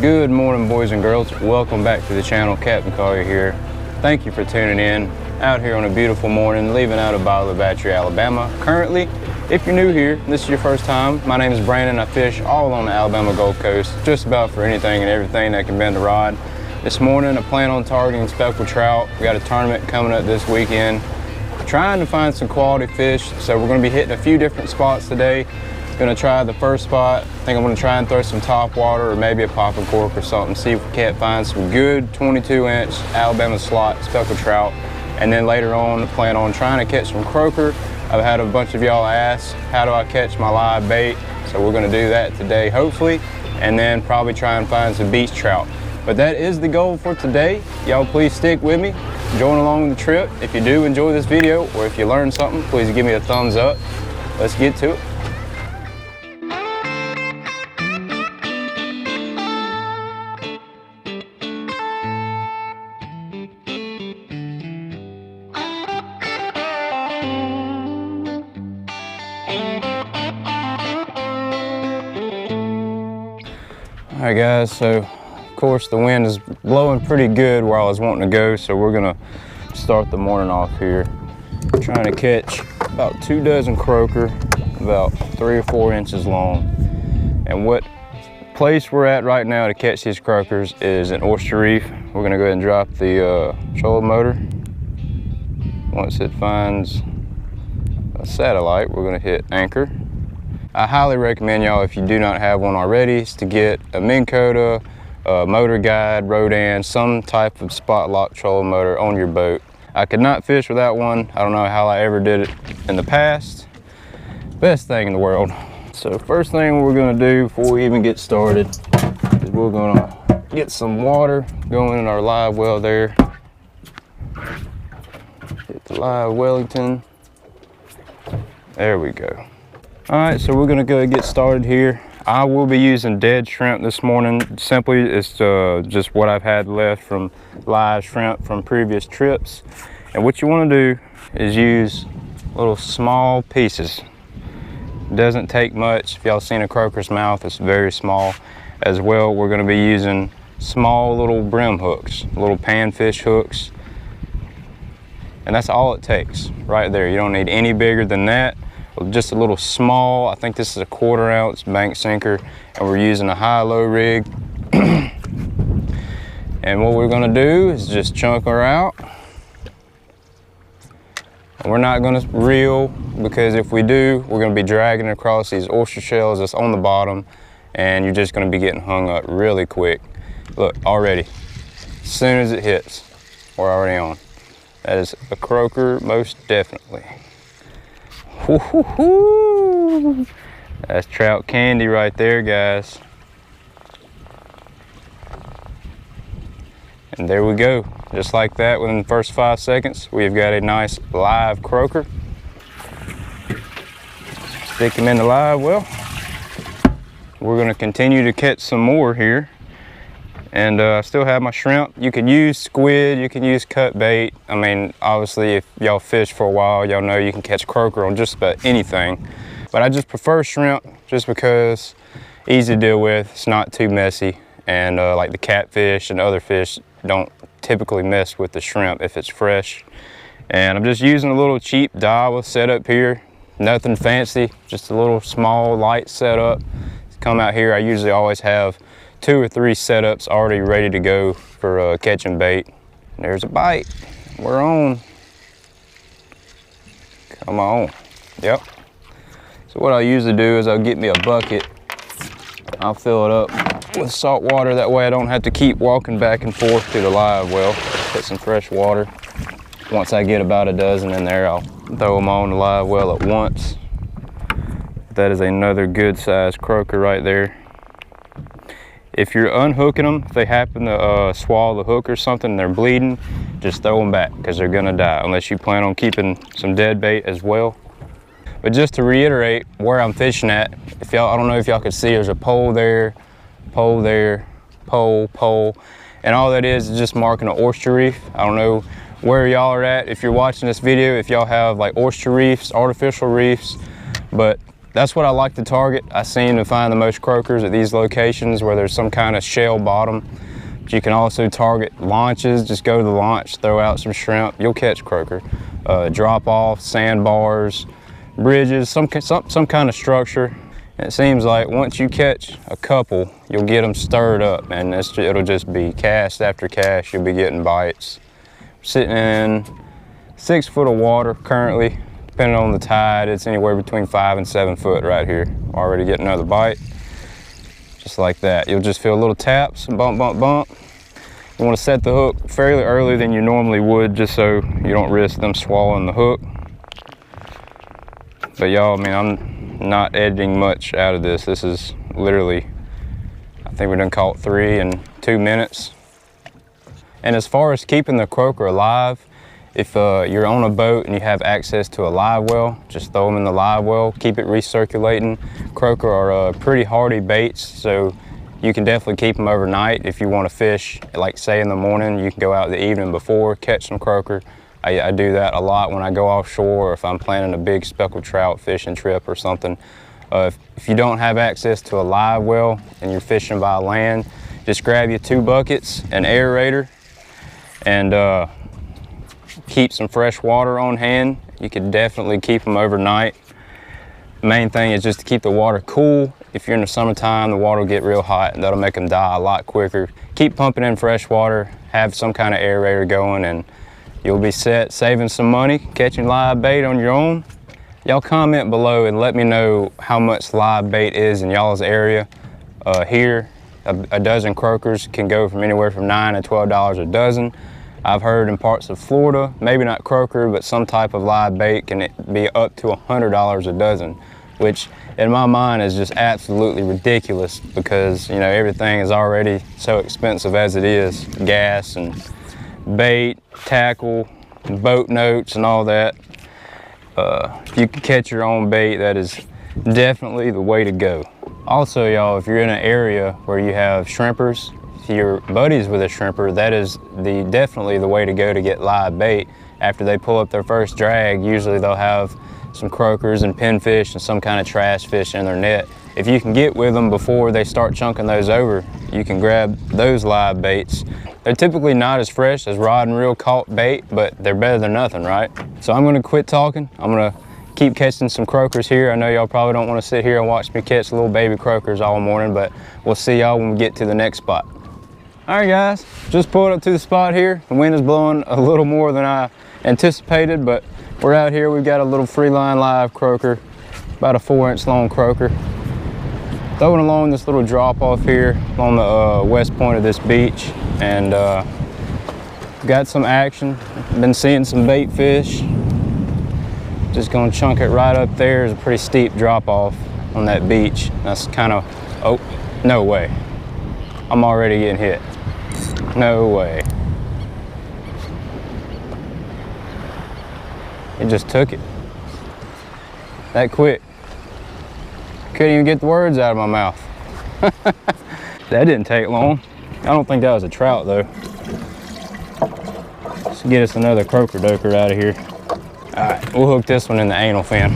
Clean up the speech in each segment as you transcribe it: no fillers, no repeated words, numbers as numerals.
Good morning, boys and girls. Welcome back to the channel. Capt.Collier here. Thank you for tuning in. Out here on a beautiful morning, leaving out of Bottle Battery, Alabama. Currently, if you're new here, this is your first time, my name is Brandon. I fish all on the Alabama Gulf Coast, just about for anything and everything that can bend a rod. This morning, I plan on targeting speckled trout. We got a tournament coming up this weekend. Trying to find some quality fish, so we're going to be hitting a few different spots today. Gonna try the first spot. I think I'm gonna try and throw some top water or maybe a popping cork or something. See if we can't find some good 22-inch Alabama slot speckled trout. And then later on, I plan on trying to catch some croaker. I've had a bunch of y'all ask, how do I catch my live bait? So we're gonna do that today, hopefully. And then probably try and find some beach trout. But that is the goal for today. Y'all please stick with me, join along with the trip. If you do enjoy this video or if you learned something, please give me a thumbs up. Let's get to it. All right guys, so of course the wind is blowing pretty good where I was wanting to go, so we're gonna start the morning off here. Trying to catch about 2 dozen croaker, about 3 or 4 inches long. And what place we're at right now to catch these croakers is an oyster reef. We're gonna go ahead and drop the trolling motor. Once it finds a satellite, we're gonna hit anchor. I highly recommend y'all, if you do not have one already, is to get a Minn Kota, motor guide, Rodan, some type of spot lock trolling motor on your boat. I could not fish without one. I don't know how I ever did it in the past. Best thing in the world. So first thing we're gonna do before we even get started is we're gonna get some water going in our live well there. Hit the live Wellington. There we go. All right, so we're gonna go get started here. I will be using dead shrimp this morning. Simply, it's just what I've had left from live shrimp from previous trips. And what you wanna do is use little small pieces. It doesn't take much. If y'all seen a croaker's mouth, it's very small. As well, we're gonna be using small little brim hooks, little panfish hooks. And that's all it takes right there. You don't need any bigger than that. Just a little small, I think this is a 1/4 ounce bank sinker, and we're using a high-low rig. And what we're gonna do is just chunk her out. And we're not gonna reel, because if we do, we're gonna be dragging across these oyster shells that's on the bottom, and you're just gonna be getting hung up really quick. Look, already, as soon as it hits, we're already on. That is a croaker, most definitely. Woo-hoo-hoo. That's trout candy right there, guys. And there we go. Just like that, within the first 5 seconds, we've got a nice live croaker. Stick him in the live well. We're gonna continue to catch some more here. And I still have my shrimp. You can use squid, you can use cut bait. I mean, obviously, if y'all fish for a while, y'all know you can catch croaker on just about anything. But I just prefer shrimp just because easy to deal with, it's not too messy. And like the catfish and other fish don't typically mess with the shrimp if it's fresh. And I'm just using a little cheap dial setup here. Nothing fancy, just a little small light setup. Come out here, I usually always have 2 or 3 setups already ready to go for catching bait. And there's a bite. We're on. Come on. Yep. So what I'll usually do is I'll get me a bucket. I'll fill it up with salt water. That way I don't have to keep walking back and forth to the live well. Put some fresh water. Once I get about a dozen in there, I'll throw them on the live well at once. That is another good sized croaker right there. If you're unhooking them, if they happen to swallow the hook or something and they're bleeding, just throw them back because they're gonna die, unless you plan on keeping some dead bait as well. But just to reiterate where I'm fishing at, if y'all, I don't know if y'all could see, there's a pole there, pole there, pole, pole. And all that is just marking an oyster reef. I don't know where y'all are at if you're watching this video, if y'all have like oyster reefs, artificial reefs, but that's what I like to target. I seem to find the most croakers at these locations where there's some kind of shell bottom. But you can also target launches. Just go to the launch, throw out some shrimp, you'll catch croaker. Drop off, sandbars, bridges, some kind of structure. And it seems like once you catch a couple, you'll get them stirred up, and it'll just be cast after cast. You'll be getting bites. Sitting in 6 foot of water currently. Depending on the tide, it's anywhere between 5 and 7 foot right here. Already getting another bite. Just like that. You'll just feel little taps, bump, bump, bump. You want to set the hook fairly early than you normally would, just so you don't risk them swallowing the hook. But y'all, I mean, I'm not editing much out of this. This is literally, I think we done caught 3 in 2 minutes. And as far as keeping the croaker alive, if you're on a boat and you have access to a live well, just throw them in the live well, keep it recirculating. Croaker are pretty hardy baits, so you can definitely keep them overnight. If you want to fish, like say in the morning, you can go out the evening before, catch some croaker. I do that a lot when I go offshore, or if I'm planning a big speckled trout fishing trip or something. If you don't have access to a live well and you're fishing by land, just grab you 2 buckets, an aerator, and keep some fresh water on hand. You could definitely keep them overnight. The main thing is just to keep the water cool. If you're in the summertime, the water will get real hot and that'll make them die a lot quicker. Keep pumping in fresh water, have some kind of aerator going, and you'll be set, saving some money, catching live bait on your own. Y'all comment below and let me know how much live bait is in y'all's area. Here, a dozen croakers can go from anywhere from $9 to $12 a dozen. I've heard in parts of Florida, maybe not croaker, but some type of live bait can be up to $100 a dozen, which in my mind is just absolutely ridiculous because, you know, everything is already so expensive as it is. Gas and bait, tackle, boat notes and all that. If you can catch your own bait, that is definitely the way to go. Also, y'all, if you're in an area where you have shrimpers, if you're buddies with a shrimper, that is definitely the way to go to get live bait. After they pull up their first drag, usually they'll have some croakers and pinfish and some kind of trash fish in their net. If you can get with them before they start chunking those over, you can grab those live baits. They're typically not as fresh as rod and reel caught bait, but they're better than nothing, right? So I'm gonna quit talking. I'm gonna keep catching some croakers here. I know y'all probably don't want to sit here and watch me catch little baby croakers all morning, but we'll see y'all when we get to the next spot. All right, guys, just pulled up to the spot here. The wind is blowing a little more than I anticipated, but we're out here. We've got a little free line live croaker, about a 4-inch long croaker. Throwing along this little drop off here on the west point of this beach, and got some action. Been seeing some bait fish. Just gonna chunk it right up there. There's a pretty steep drop off on that beach. That's kind of, oh, no way. I'm already getting hit. No way. It just took it. That quick. Couldn't even get the words out of my mouth. That didn't take long. I don't think that was a trout though. Let's get us another croaker doker out of here. All right, we'll hook this one in the anal fin.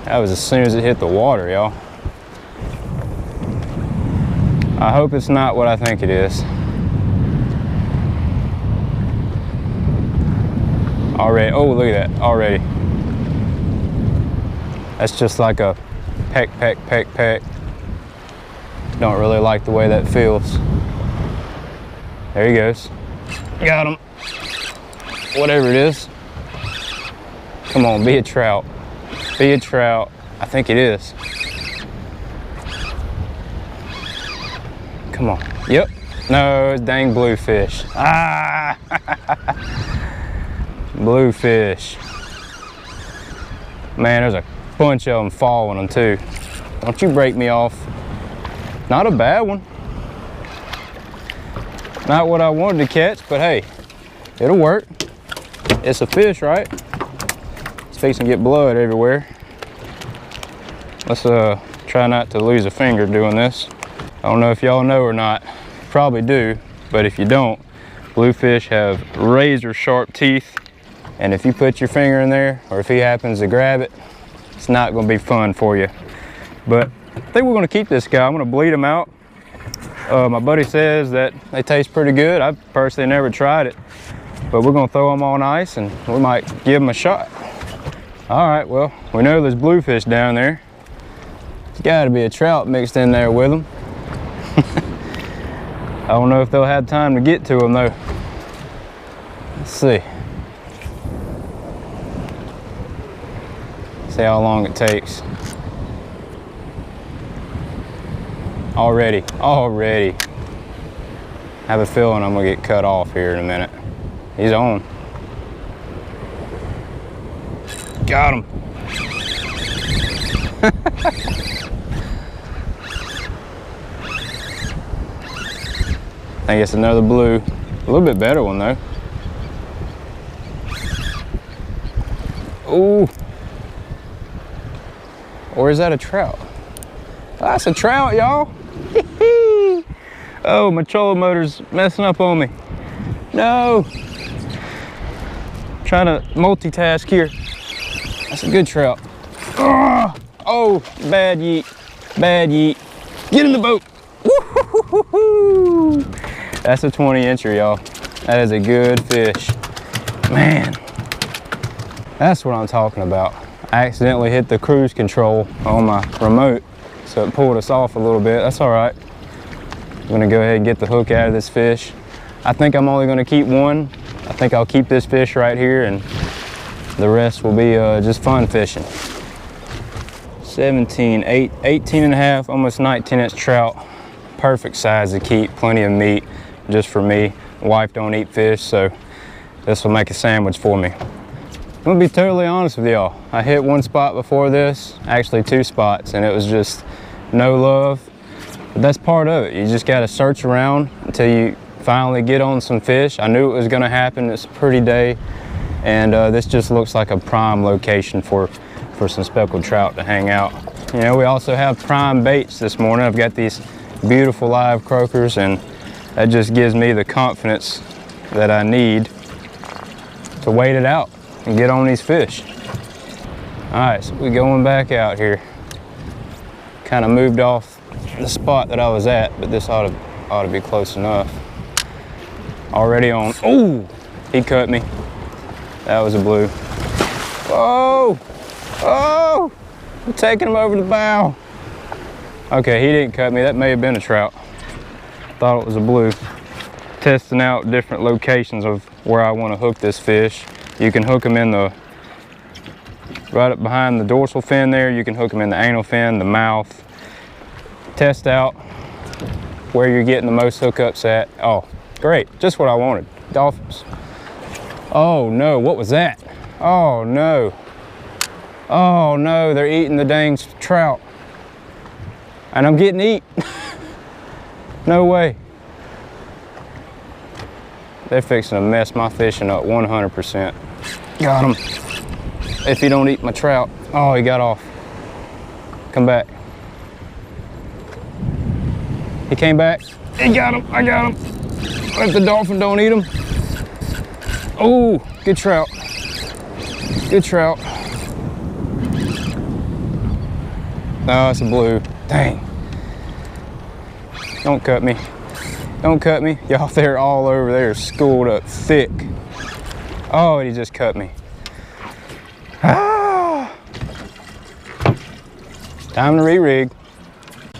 That was as soon as it hit the water, y'all. I hope it's not what I think it is. Already, oh, look at that, already. That's just like a peck, peck, peck, peck. Don't really like the way that feels. There he goes. Got him. Whatever it is. Come on, be a trout. Be a trout. I think it is. Come on. Yep. No, it's dang bluefish. Ah! Bluefish. Man, there's a bunch of them following them too. Don't you break me off. Not a bad one. Not what I wanted to catch, but hey, it'll work. It's a fish, right? It's fixing to get blood everywhere. Let's try not to lose a finger doing this. I don't know if y'all know or not. You probably do, but if you don't, bluefish have razor sharp teeth. And if you put your finger in there, or if he happens to grab it, it's not gonna be fun for you. But I think we're gonna keep this guy. I'm gonna bleed him out. My buddy says that they taste pretty good. I've personally never tried it, but we're gonna throw them on ice and we might give them a shot. All right, well, we know there's bluefish down there. There's gotta be a trout mixed in there with them. I don't know if they'll have time to get to them though. Let's see. See how long it takes. Already. I have a feeling I'm gonna get cut off here in a minute. He's on. Got him. I think it's another blue. A little bit better one though. Ooh. Or is that a trout? That's a trout, y'all. Oh, my trolling motor's messing up on me. No. Trying to multitask here. That's a good trout. Oh, bad yeet. Bad yeet. Get in the boat. Woo-hoo-hoo-hoo-hoo. That's a 20-incher, y'all. That is a good fish. Man, that's what I'm talking about. I accidentally hit the cruise control on my remote, so it pulled us off a little bit. That's all right. I'm gonna go ahead and get the hook out of this fish. I think I'm only gonna keep one. I think I'll keep this fish right here and the rest will be just fun fishing. 18 and a half, almost 19-inch trout. Perfect size to keep, plenty of meat just for me. Wife don't eat fish, so this will make a sandwich for me. I'm gonna be totally honest with y'all. I hit one spot before this, actually 2 spots, and it was just no love. But that's part of it. You just gotta search around until you finally get on some fish. I knew it was gonna happen. It's a pretty day, and this just looks like a prime location for some speckled trout to hang out. You know, we also have prime baits this morning. I've got these beautiful live croakers, and that just gives me the confidence that I need to wait it out and get on these fish. All right, so we're going back out here. Kind of moved off the spot that I was at, but this ought to be close enough. Already on. Oh, he cut me. That was a blue. Oh, oh, I'm taking him over the bow. Okay, he didn't cut me. That may have been a trout. Thought it was a blue. Testing out different locations of where I want to hook this fish. You can hook them in the, right up behind the dorsal fin there. You can hook them in the anal fin, the mouth. Test out where you're getting the most hookups at. Oh, great, just what I wanted, dolphins. Oh no, what was that? Oh no. Oh no, they're eating the dang trout. And I'm getting eat. No way. They're fixing to mess my fishing up 100%. Got him. If he don't eat my trout. Oh, he got off. Come back. He came back. He got him. I got him. If the dolphin don't eat him. Oh, good trout. Good trout. No, it's a blue. Dang. Don't cut me. Don't cut me. Y'all, they're all over there, schooled up thick. Oh, he just cut me. Ah. Time to re-rig.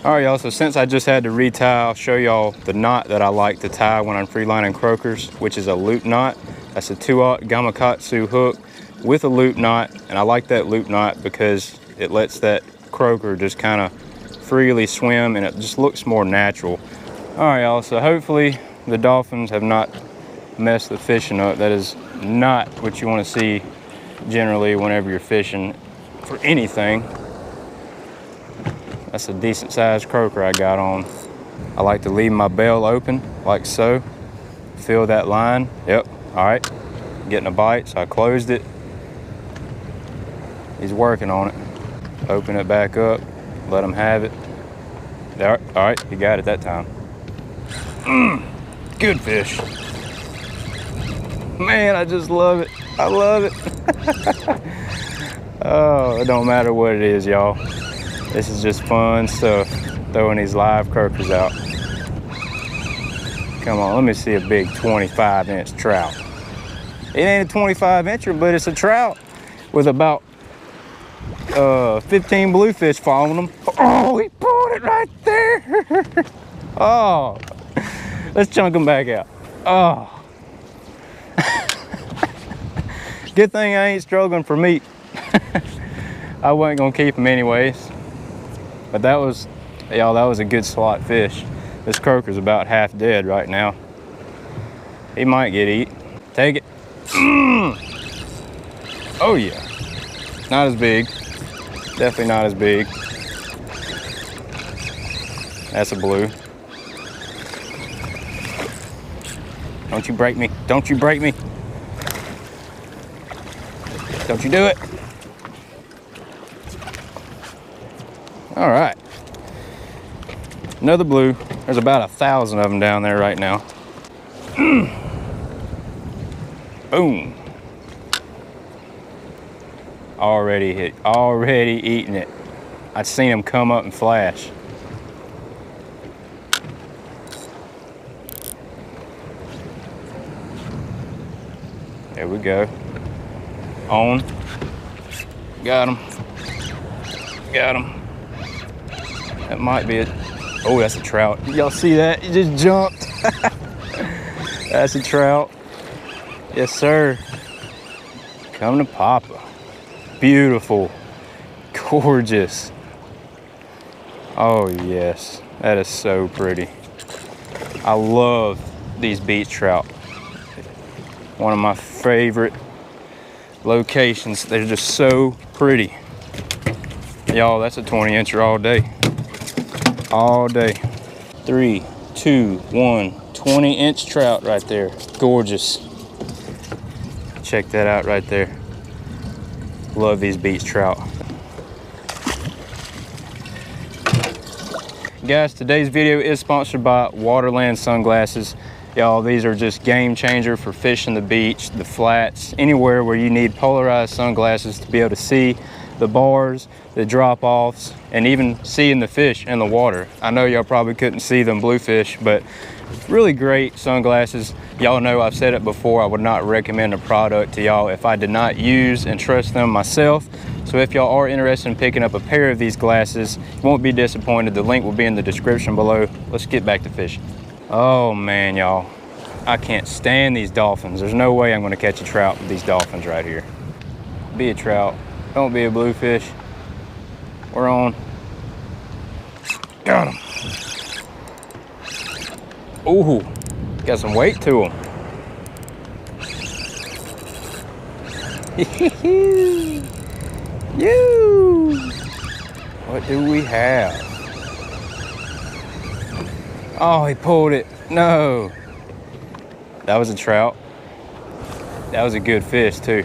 All right, y'all, so since I just had to retie, I'll show y'all the knot that I like to tie when I'm freelining croakers, which is a loop knot. That's a 2/0 Gamakatsu hook with a loop knot, and I like that loop knot because it lets that croaker just kind of freely swim and it just looks more natural. All right, y'all, so hopefully the dolphins have not messed the fishing up. That is not what you want to see generally whenever you're fishing for anything. That's a decent sized croaker I got on. I like to leave my bell open like so. Feel that line. Yep, all right. Getting a bite, so I closed it. He's working on it. Open it back up, let him have it. All right, he got it that time. Good fish. Man, I just love it. I love it. Oh, it don't matter what it is, y'all. This is just fun stuff, throwing these live croakers out. Come on, let me see a big 25-inch trout. It ain't a 25-incher, but it's a trout with about 15 bluefish following them. Oh, he pulled it right there. Oh, let's chunk him back out. Oh. Good thing I ain't struggling for meat. I wasn't gonna keep him anyways. But that was, y'all, that was a good slot fish. This croaker's about half dead right now. He might get eat. Take it. Oh yeah. Not as big. Definitely not as big. That's a blue. Don't you break me. Don't you break me. Don't you do it. All right. Another blue. There's about 1,000 of them down there right now. Boom. Already hit, already eating it. I've seen him come up and flash. There we go. On. Got him. Got him. That might be it. Oh, that's a trout. Y'all see that? He just jumped. That's a trout. Yes, sir. Come to Papa. Beautiful. Gorgeous. Oh, yes. That is so pretty. I love these beach trout. One of my favorite locations. They're just so pretty. Y'all, that's a 20-incher all day. All day. 3, 2, 1. 20-inch trout right there. Gorgeous. Check that out right there. Love these beach trout. Guys, today's video is sponsored by Waterland sunglasses. Y'all, these are just game changer for fishing the beach, the flats, anywhere where you need polarized sunglasses to be able to see the bars, the drop-offs, and even seeing the fish in the water. I know y'all probably couldn't see them bluefish, but really great sunglasses. Y'all know I've said it before, I would not recommend a product to y'all if I did not use and trust them myself. So if y'all are interested in picking up a pair of these glasses, you won't be disappointed. The link will be in the description below. Let's get back to fishing. Oh man, y'all, I can't stand these dolphins. There's no way I'm gonna catch a trout with these dolphins right here. Be a trout, don't be a bluefish. We're on. Got him. Ooh, got some weight to him. You. What do we have? Oh, he pulled it. No. That was a trout. That was a good fish too.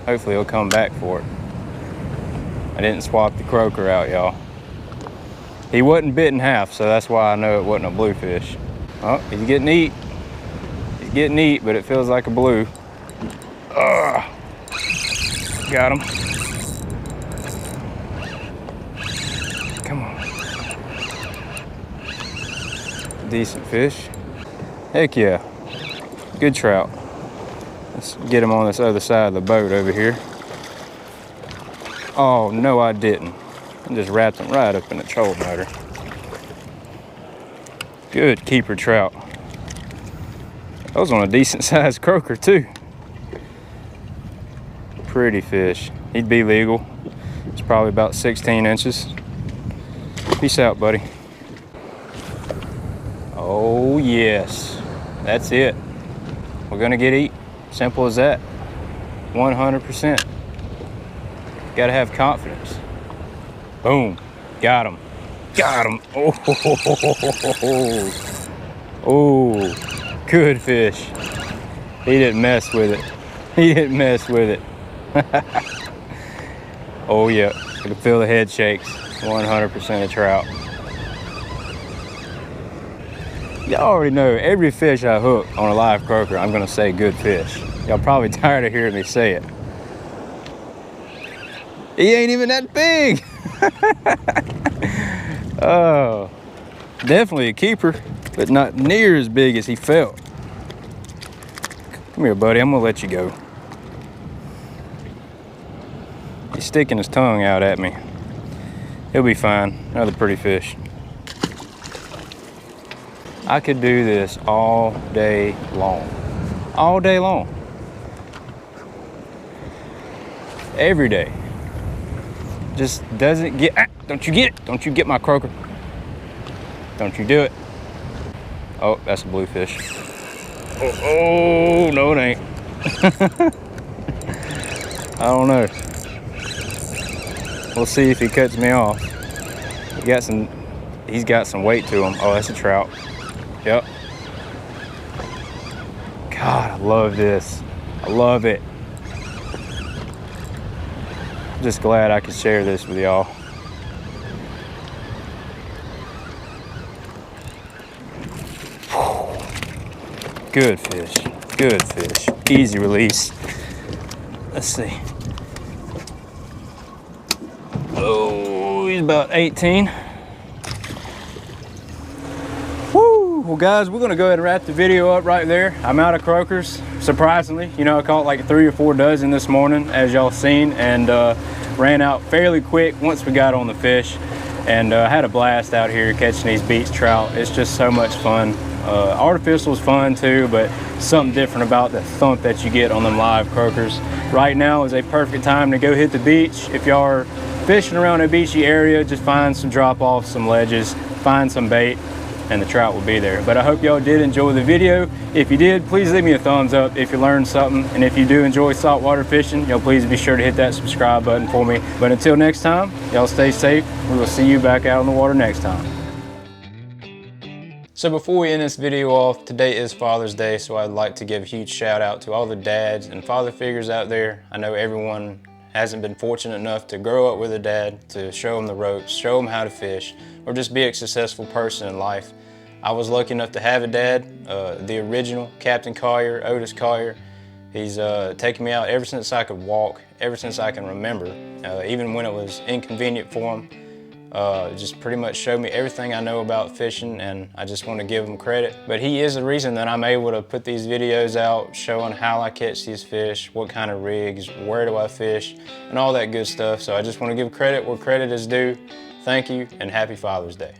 Hopefully he'll come back for it. I didn't swap the croaker out, y'all. He wasn't bit in half, so that's why I know it wasn't a bluefish. Oh, he's getting eat. He's getting eat, but it feels like a blue. Ugh. Got him. Come on. Decent fish. Heck yeah. Good trout. Let's get him on this other side of the boat over here. Oh, no, I didn't. I just wrapped him right up in the trolling motor. Good keeper trout. That was on a decent sized croaker too. Pretty fish. He'd be legal. It's probably about 16 inches. Peace out, buddy. Oh yes, that's it. We're gonna get eat. Simple as that. 100%. Gotta have confidence. Boom, got him. Got him. Oh, good fish. He didn't mess with it. He didn't mess with it. Oh yeah, I can feel the head shakes. 100% a trout. Y'all already know every fish I hook on a live croaker, I'm gonna say good fish. Y'all probably tired of hearing me say it. He ain't even that big. Oh, definitely a keeper, but not near as big as he felt. Come here, buddy, I'm gonna let you go. He's sticking his tongue out at me. He'll be fine. Another pretty fish. I could do this all day long. All day long. Every day. Just doesn't get, don't you get it? Don't you get my croaker. Don't you do it. Oh, that's a bluefish. Oh, no it ain't. I don't know. We'll see if he cuts me off. He's got some weight to him. Oh, that's a trout. Yep. God, I love this. I love it. I'm just glad I could share this with y'all. Good fish, good fish. Easy release. Let's see. Oh, he's about 18. Woo! Well guys, we're gonna go ahead and wrap the video up right there. I'm out of croakers, surprisingly. You know, I caught like 3 or 4 dozen this morning, as y'all seen, and ran out fairly quick once we got on the fish. And I had a blast out here catching these beach trout. It's just so much fun. Artificial is fun too, but something different about the thump that you get on them live croakers. Right now is a perfect time to go hit the beach. If y'all are fishing around a beachy area, just find some drop-offs, some ledges, find some bait, and the trout will be there. But I hope y'all did enjoy the video. If you did, please leave me a thumbs up if you learned something. And if you do enjoy saltwater fishing, y'all please be sure to hit that subscribe button for me. But until next time, y'all stay safe. We will see you back out on the water next time. So before we end this video off, today is Father's Day, so I'd like to give a huge shout out to all the dads and father figures out there. I know everyone hasn't been fortunate enough to grow up with a dad, to show them the ropes, show them how to fish, or just be a successful person in life. I was lucky enough to have a dad, the original Capt.Collier, Otis Collier. He's taken me out ever since I could walk, ever since I can remember, even when it was inconvenient for him. Just pretty much showed me everything I know about fishing, and I just want to give him credit. But he is the reason that I'm able to put these videos out showing how I catch these fish, what kind of rigs, where do I fish, and all that good stuff. So I just want to give credit where credit is due. Thank you, and happy Father's Day.